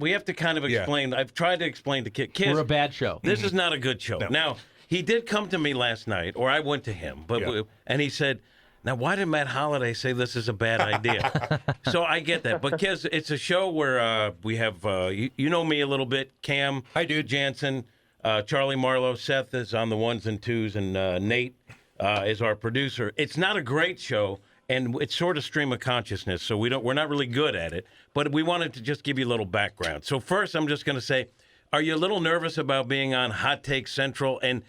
we have to kind of explain. I've tried to explain to Kiz. We're a bad show. This is not a good show. No. Now, he did come to me last night, or I went to him, and he said, now, why did Matt Holliday say this is a bad idea? So I get that. But, Kiz, it's a show where we have, you know me a little bit, Cam, Hi, dude. Jansen, Charlie Marlowe, Seth is on the ones and twos, and Nate is our producer. It's not a great show, and it's sort of stream of consciousness, so we're not really good at it. But we wanted to just give you a little background. So first, I'm just going to say, are you a little nervous about being on Hot Take Central? And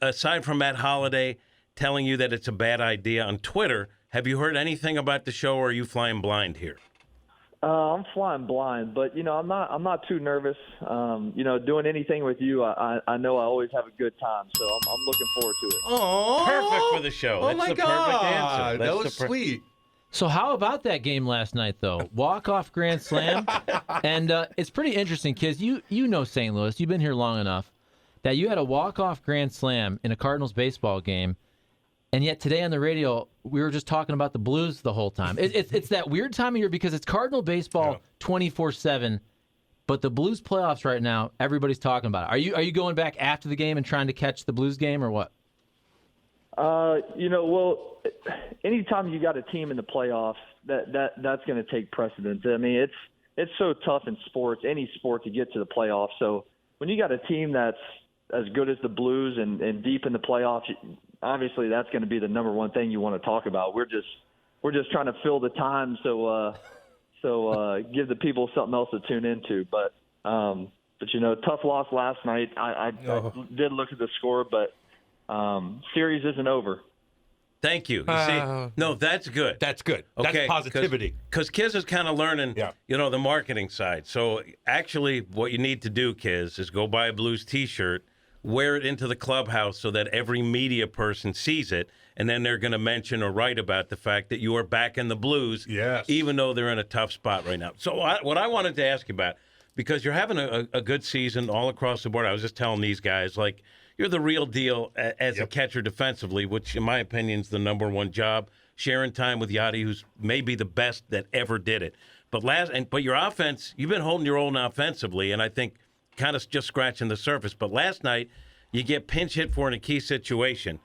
aside from Matt Holliday telling you that it's a bad idea on Twitter, have you heard anything about the show, or are you flying blind here? I'm flying blind, but I'm not too nervous. Doing anything with you, I know I always have a good time, so I'm looking forward to it. Oh, Perfect for the show. Oh That's my the God, perfect answer. that was sweet. So how about that game last night, though? Walk-off grand slam. And it's pretty interesting, Kiz. You know St. Louis. You've been here long enough that you had a walk-off grand slam in a Cardinals baseball game, and yet today on the radio, we were just talking about the Blues the whole time. It's that weird time of year because it's Cardinal baseball 24/7, but the Blues playoffs right now, everybody's talking about it. Are you going back after the game and trying to catch the Blues game or what? Well, anytime you got a team in the playoffs, that's going to take precedence. I mean, it's so tough in sports, any sport, to get to the playoffs. So when you got a team that's as good as the Blues and deep in the playoffs, obviously that's going to be the number one thing you want to talk about. We're just trying to fill the time so give the people something else to tune into. But tough loss last night. I did look at the score, but series isn't over. Thank you. You see, no, that's good. That's good. Okay, That's positivity. Because Kiz is kind of learning, the marketing side. So actually, what you need to do, Kiz, is go buy a Blues T-shirt, wear it into the clubhouse so that every media person sees it, and then they're going to mention or write about the fact that you are back in the Blues, even though they're in a tough spot right now. So what I wanted to ask you about, because you're having a good season all across the board. I was just telling these guys, like, you're the real deal as a catcher defensively, which, in my opinion, is the number one job. Sharing time with Yadi, who's maybe the best that ever did it. But your offense, you've been holding your own offensively, and I think kind of just scratching the surface. But last night, you get pinch hit for in a key situation,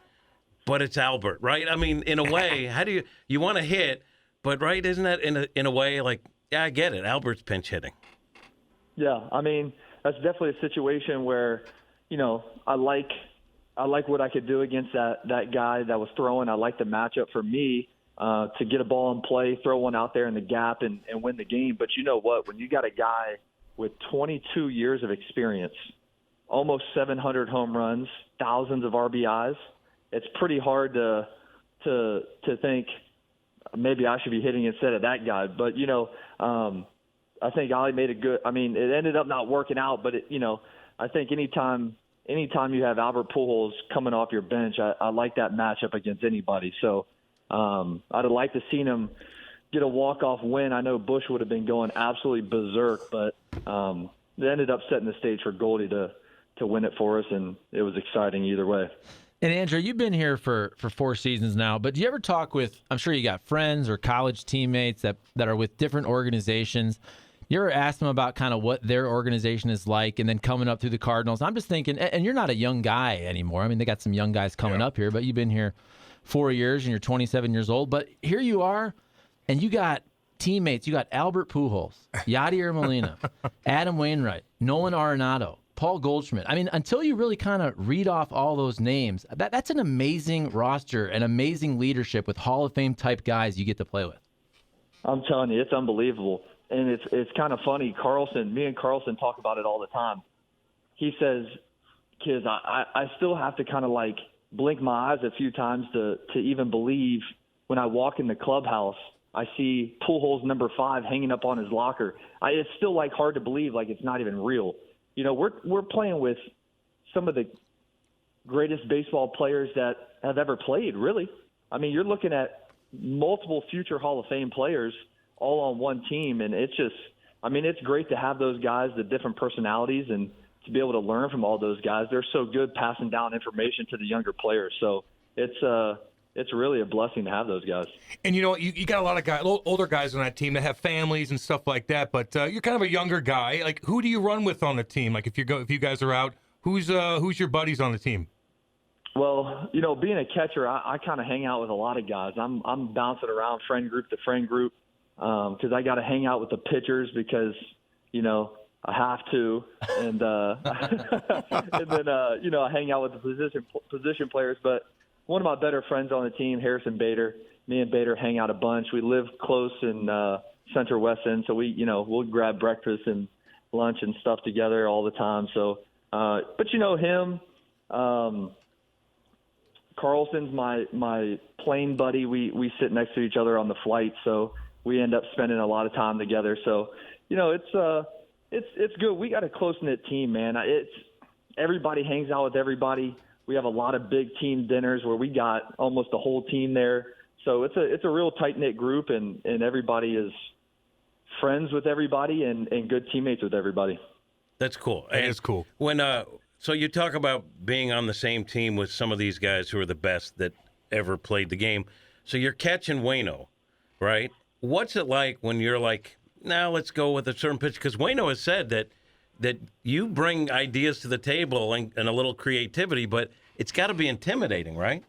but it's Albert, right? I mean, in a way, how do you want to hit, but right, isn't that in a way like, yeah, I get it. Albert's pinch hitting. Yeah, I mean, that's definitely a situation where, I like what I could do against that guy that was throwing. I like the matchup for me to get a ball in play, throw one out there in the gap, and win the game. But you know what? When you got a guy with 22 years of experience, almost 700 home runs, thousands of RBIs, it's pretty hard to think maybe I should be hitting instead of that guy. But, I think Ali made a good – I mean, it ended up not working out, but, I think anytime you have Albert Pujols coming off your bench, I like that matchup against anybody. So I'd have liked to seen him get a walk-off win. I know Bush would have been going absolutely berserk, but they ended up setting the stage for Goldie to win it for us, and it was exciting either way. And Andrew, you've been here for 4 seasons now, but do you ever talk with, I'm sure you got friends or college teammates that are with different organizations? You ever ask them about kind of what their organization is like and then coming up through the Cardinals? I'm just thinking, and you're not a young guy anymore. I mean, they got some young guys coming up here, but you've been here 4 years and you're 27 years old. But here you are, and you got teammates. You got Albert Pujols, Yadi Molina, Adam Wainwright, Nolan Arenado, Paul Goldschmidt. I mean, until you really kind of read off all those names, that's an amazing roster and amazing leadership with Hall of Fame type guys you get to play with. I'm telling you, it's unbelievable. And it's kind of funny. Me and Carlson talk about it all the time. He says, "Kids, I still have to kind of like blink my eyes a few times to even believe when I walk in the clubhouse, I see Pujols number 5 hanging up on his locker. It's still like hard to believe, like it's not even real. We're playing with some of the greatest baseball players that have ever played, really. I mean, you're looking at multiple future Hall of Fame players all on one team. And it's great to have those guys, the different personalities, and to be able to learn from all those guys. They're so good passing down information to the younger players. So it's it's really a blessing to have those guys. And you got a lot of guys, older guys on that team that have families and stuff like that. But you're kind of a younger guy. Like, who do you run with on the team? Like, if you guys are out, who's your buddies on the team? Well, being a catcher, I kind of hang out with a lot of guys. I'm bouncing around friend group to friend group because I got to hang out with the pitchers because I have to, and and then I hang out with the position players. But one of my better friends on the team, Harrison Bader, me and Bader hang out a bunch. We live close in Central West End, so we'll grab breakfast and lunch and stuff together all the time. So, but him, Carlson's my plane buddy. We sit next to each other on the flight, so we end up spending a lot of time together. So, it's good. We got a close-knit team, man. Everybody hangs out with everybody. We have a lot of big team dinners where we got almost the whole team there. So it's a real tight-knit group, and everybody is friends with everybody and good teammates with everybody. That's cool. That is cool. So you talk about being on the same team with some of these guys who are the best that ever played the game. So you're catching Wayno, right? What's it like when you're like, now let's go with a certain pitch? Because Wayno has said that you bring ideas to the table and a little creativity, but it's got to be intimidating, right?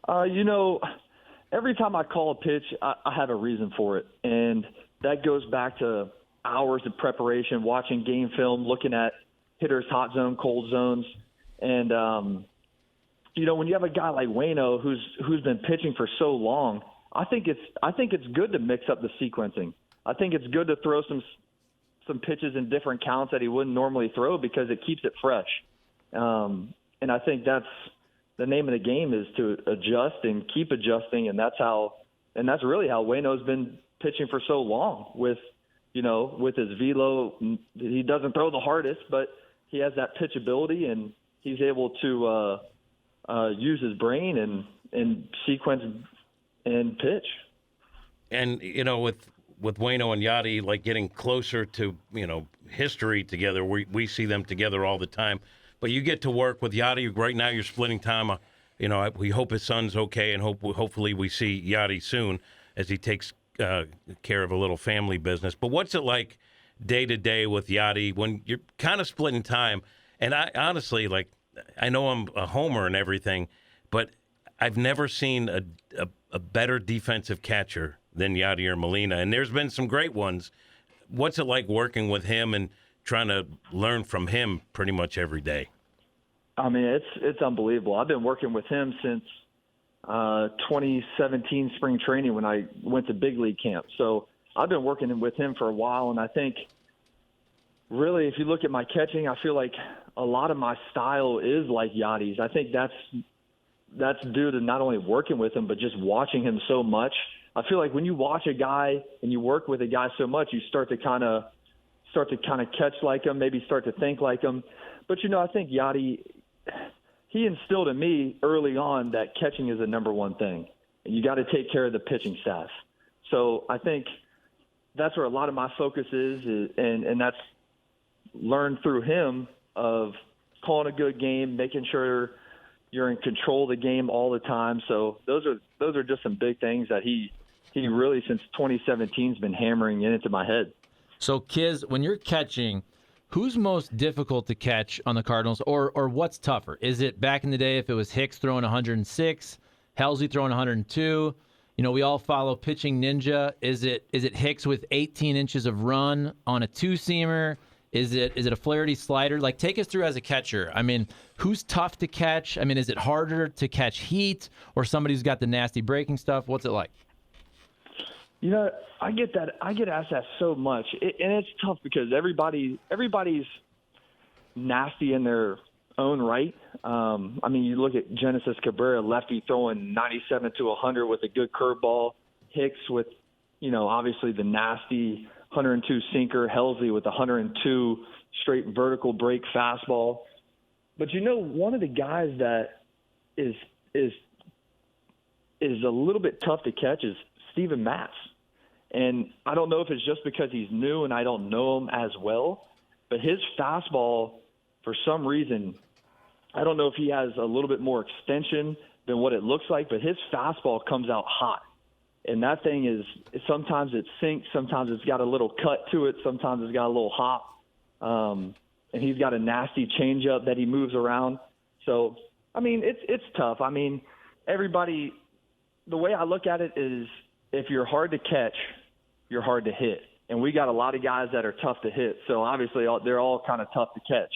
Every time I call a pitch, I have a reason for it. And that goes back to hours of preparation, watching game film, looking at hitters' hot zone, cold zones. And, when you have a guy like Wayno who's been pitching for so long, I think it's good to mix up the sequencing. I think it's good to throw some pitches in different counts that he wouldn't normally throw because it keeps it fresh. And I think that's the name of the game, is to adjust and keep adjusting. And that's really how Wayno's been pitching for so long with his velo. He doesn't throw the hardest, but he has that pitchability, and he's able to use his brain and sequence and pitch. And, with Wayno and Yadi, like getting closer to, history together, we see them together all the time. But you get to work with Yadi. Right now you're splitting time. We hope his son's okay, and hopefully we see Yadi soon as he takes care of a little family business. But what's it like day to day with Yadi when you're kind of splitting time? And I honestly, I know I'm a homer and everything, but I've never seen a better defensive catcher than Yadi or Molina. And there's been some great ones. What's it like working with him and trying to learn from him pretty much every day? I mean, it's unbelievable. I've been working with him since 2017 spring training when I went to big league camp. So I've been working with him for a while, and I think really if you look at my catching, I feel like a lot of my style is like Yadi's. I think that's due to not only working with him but just watching him so much. I feel like when you watch a guy and you work with a guy so much, you start to kind of catch like him, maybe start to think like him. But, I think Yadi, he instilled in me early on that catching is the number one thing. And you got to take care of the pitching staff. So I think that's where a lot of my focus is, and that's learned through him of calling a good game, making sure you're in control of the game all the time. So those are just some big things that he really, since 2017, has been hammering into my head. So, Kiz, when you're catching, who's most difficult to catch on the Cardinals, or what's tougher? Is it back in the day if it was Hicks throwing 106, Helsley throwing 102? We all follow Pitching Ninja. Is it Hicks with 18 inches of run on a two-seamer? Is it a Flaherty slider? Take us through as a catcher. I mean, who's tough to catch? I mean, is it harder to catch heat or somebody who's got the nasty breaking stuff? What's it like? I get that. I get asked that so much, and it's tough because everybody's nasty in their own right. I mean, you look at Genesis Cabrera, lefty throwing 97 to 100 with a good curveball. Hicks with, obviously the nasty 102 sinker. Helsley with 102 straight vertical break fastball. But one of the guys that is a little bit tough to catch is Steven Matz. And I don't know if it's just because he's new and I don't know him as well, but his fastball, for some reason, I don't know if he has a little bit more extension than what it looks like, but his fastball comes out hot. And that thing is, sometimes it sinks, sometimes it's got a little cut to it, sometimes it's got a little hop. And he's got a nasty changeup that he moves around. So, I mean, it's tough. I mean, everybody, the way I look at it is if you're hard to catch, you're hard to hit. And we got a lot of guys that are tough to hit. So, obviously, they're all kind of tough to catch.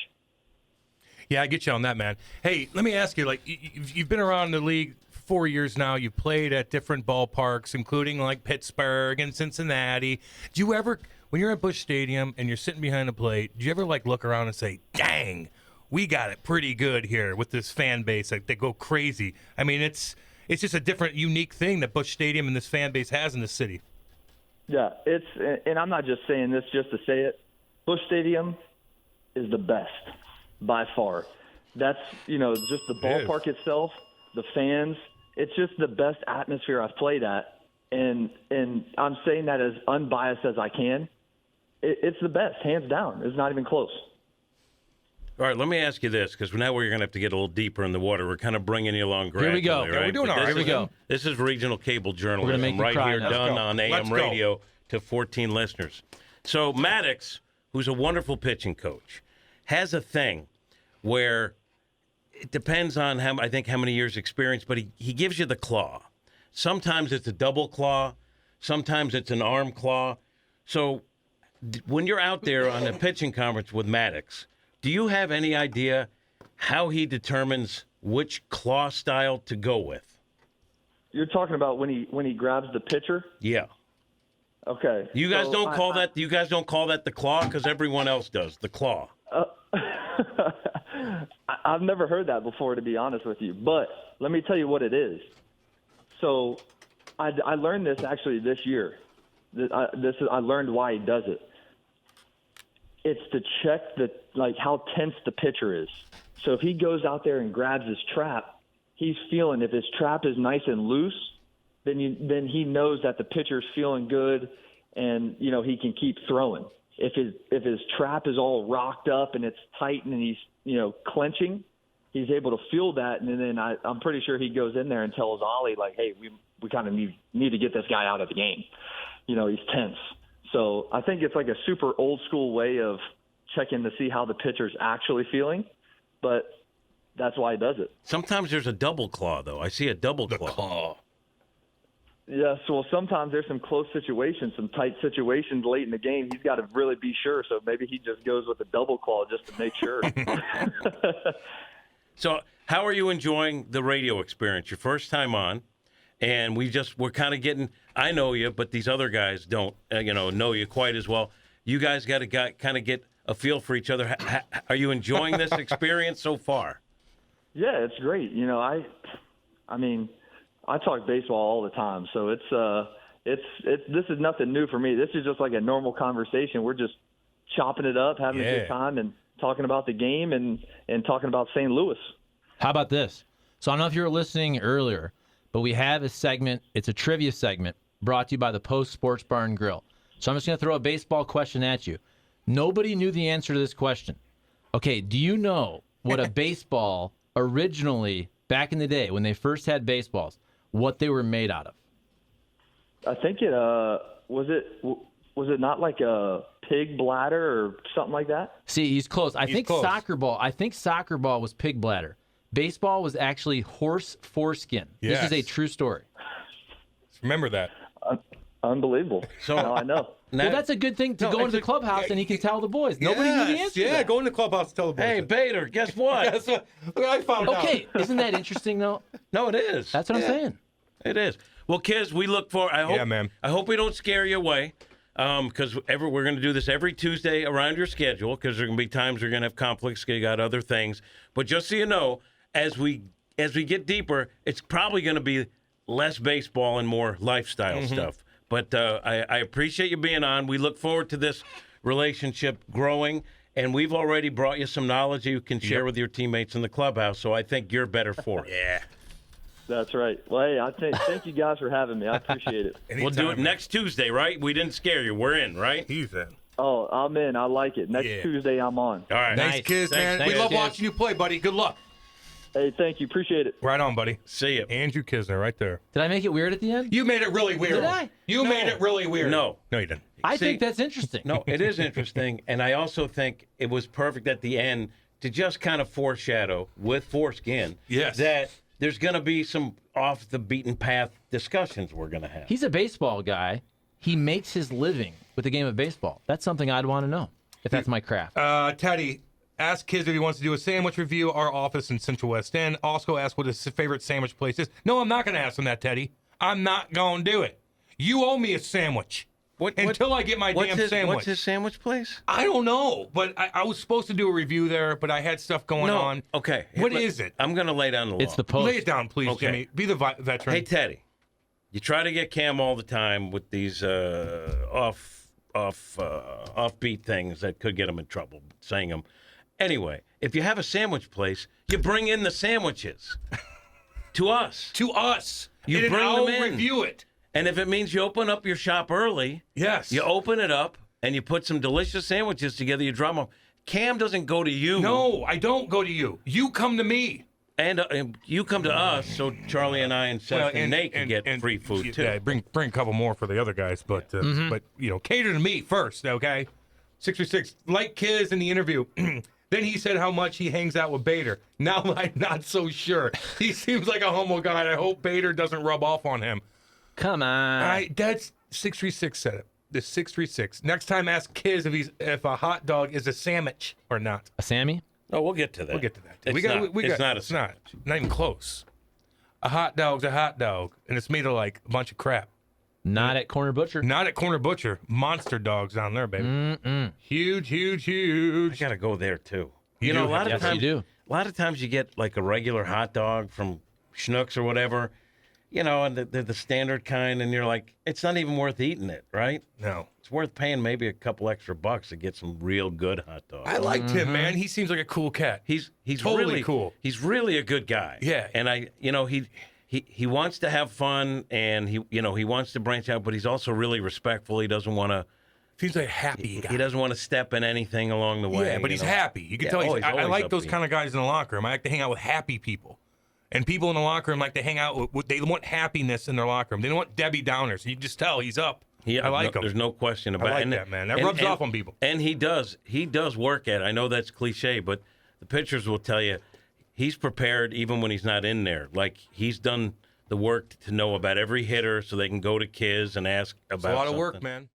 Yeah, I get you on that, man. Hey, let me ask you, like, you've been around the league 4 years now. You've played at different ballparks, including like Pittsburgh and Cincinnati. Do you ever, when you're at Busch Stadium and you're sitting behind the plate, do you ever like look around and say, dang, we got it pretty good here with this fan base? Like, they go crazy. I mean, it's just a different, unique thing that Busch Stadium and this fan base has in the city. Yeah, and I'm not just saying this just to say it. Busch Stadium is the best by far. That's, just the ballpark itself, the fans. It's just the best atmosphere I've played at, and I'm saying that as unbiased as I can. It's the best, hands down. It's not even close. All right, let me ask you this, because now we're going to have to get a little deeper in the water. We're kind of bringing you along gradually. Here we go. Right? We're doing all right. Here we go. This is regional cable journalism make you right cry here, now. done on Let's AM go. radio to 14 listeners. So Maddox, who's a wonderful pitching coach, has a thing where it depends on how many years experience, but he gives you the claw. Sometimes it's a double claw. Sometimes it's an arm claw. So when you're out there on a pitching conference with Maddox, do you have any idea how he determines which claw style to go with? You're talking about when he grabs the pitcher? Yeah. Okay. You guys So don't call that. You guys don't call that the claw, because everyone else does the claw. I've never heard that before, to be honest with you. But let me tell you what it is. So I learned this actually this year. I learned why he does it. It's to check how tense the pitcher is. So if he goes out there and grabs his trap, he's feeling, if his trap is nice and loose, then he knows that the pitcher's feeling good, and he can keep throwing. If his trap is all rocked up and it's tight and he's clenching, he's able to feel that, and then I'm pretty sure he goes in there and tells Ollie, like, hey, we kind of need to get this guy out of the game. He's tense. So I think it's like a super old school way of checking to see how the pitcher's actually feeling, but that's why he does it. Sometimes there's a double claw, though. I see a double claw. Yes, well, sometimes there's some close situations, some tight situations late in the game. He's got to really be sure, so maybe he just goes with a double claw just to make sure. So how are you enjoying the radio experience? Your first time on, and we're kind of getting – I know you, but these other guys don't know you quite as well. You guys got to kind of get a feel for each other. Are you enjoying this experience so far? Yeah, it's great. I mean – I talk baseball all the time, so this is nothing new for me. This is just like a normal conversation. We're just chopping it up, having a good time, and talking about the game and talking about St. Louis. How about this? So I don't know if you were listening earlier, but we have a segment. It's a trivia segment brought to you by the Post Sports Bar and Grill. So I'm just going to throw a baseball question at you. Nobody knew the answer to this question. Okay, do you know what a baseball originally, back in the day when they first had baseballs, what they were made out of? I think it was it not like a pig bladder or something like that? See, he's close. I think close. soccer ball was pig bladder. Baseball was actually horse foreskin. Yes. This is a true story. Remember that. Unbelievable. So now I know. Well, that's a good thing to go into the clubhouse and he can tell the boys. Nobody knew the answer to Yeah, that. go in the clubhouse and tell the boys. Hey, Bader, guess what? That's what I found out. Okay, isn't that interesting though? No, it is. That's what I'm saying. It is. Well, kids, we look for. Yeah, man. I hope we don't scare you away, because we're going to do this every Tuesday around your schedule. Because there are going to be times we're going to have conflicts. You got other things, but just so you know, as we get deeper, it's probably going to be less baseball and more lifestyle stuff. But I appreciate you being on. We look forward to this relationship growing, and we've already brought you some knowledge you can share with your teammates in the clubhouse. So I think you're better for it. Yeah. That's right. Well, hey, thank you guys for having me. I appreciate it. We'll do it next Tuesday, right? We didn't scare you. We're in, right? He's in. Oh, I'm in. I like it. Next Yeah. Tuesday, I'm on. All right. Nice kids, man. Thanks, we love kids. watching you play, buddy. Good luck. Hey, thank you. Appreciate it. Right on, buddy. See you. Andrew Knizner right there. Did I make it weird at the end? You made it really weird. Did I? You made it really weird. No, you didn't. I See- think that's interesting. no, it is interesting, and I also think it was perfect at the end to just kind of foreshadow with foreskin Yes. that there's going to be some off the beaten path discussions we're going to have. He's a baseball guy. He makes his living with the game of baseball. That's something I'd want to know if that's my craft. Teddy, ask Kiz if he wants to do a sandwich review. Our office in Central West End. Also ask what his favorite sandwich place is. No, I'm not going to ask him that, Teddy. I'm not going to do it. You owe me a sandwich. Until I get my damn sandwich. What's his sandwich place? I don't know, but I was supposed to do a review there, but I had stuff going on. Okay. What is it? I'm going to lay down the law. It's the Post. Lay it down, please, Okay. Jimmy. Be the veteran. Hey, Teddy, you try to get Cam all the time with these offbeat things that could get him in trouble, saying them. Anyway, if you have a sandwich place, you bring in the sandwiches to us. To us. You and bring I'll them in. review it. And if it means you open up your shop early, Yes. you open it up and you put some delicious sandwiches together, you drop them. Cam doesn't go to you. No, I don't go to you. You come to me. And you come to us, so Charlie and I and Seth and Nate can get free food, too. Yeah, bring a couple more for the other guys, but cater to me first, okay? 636, like Kiz in the interview. Then he said how much he hangs out with Bader. Now I'm not so sure. He seems like a humble guy. I hope Bader doesn't rub off on him. Come on. That's 636 said it. The 636. Next time, ask Kiz if a hot dog is a sandwich or not. A Sammy? Oh, we'll get to that. We'll get to that. It's not a It's not even close. A hot dog's a hot dog, and it's made of like a bunch of crap. Not at Corner Butcher. Not at Corner Butcher. Monster dogs down there, baby. Huge, huge, huge. I gotta go there too. You You know, do a lot have of to. times, Yes, you do. a lot of times you get like a regular hot dog from Schnucks or whatever, you know, and they're the standard kind, and you're like, it's not even worth eating it, right? No. It's worth paying maybe a couple extra bucks to get some real good hot dogs. I liked him, man. He seems like a cool cat. He's Totally really cool. He's really a good guy. Yeah. And he wants to have fun, and he wants to branch out, but he's also really respectful. He doesn't want to. Seems like a happy guy. He doesn't want to step in anything along the way. Yeah, but he's happy. You can Yeah, tell. always- I always like those upbeat. kind of guys in the locker room. I like to hang out with happy people. And people in the locker room like to hang out with, they want happiness in their locker room. They don't want Debbie Downers. You can just tell he's up. I like him. There's no question about like it. that, man. That rubs off on people. And he does work at it. I know that's cliche, but the pitchers will tell you he's prepared even when he's not in there. Like, he's done the work to know about every hitter so they can go to Kiz and ask about It's a lot of work, something. man.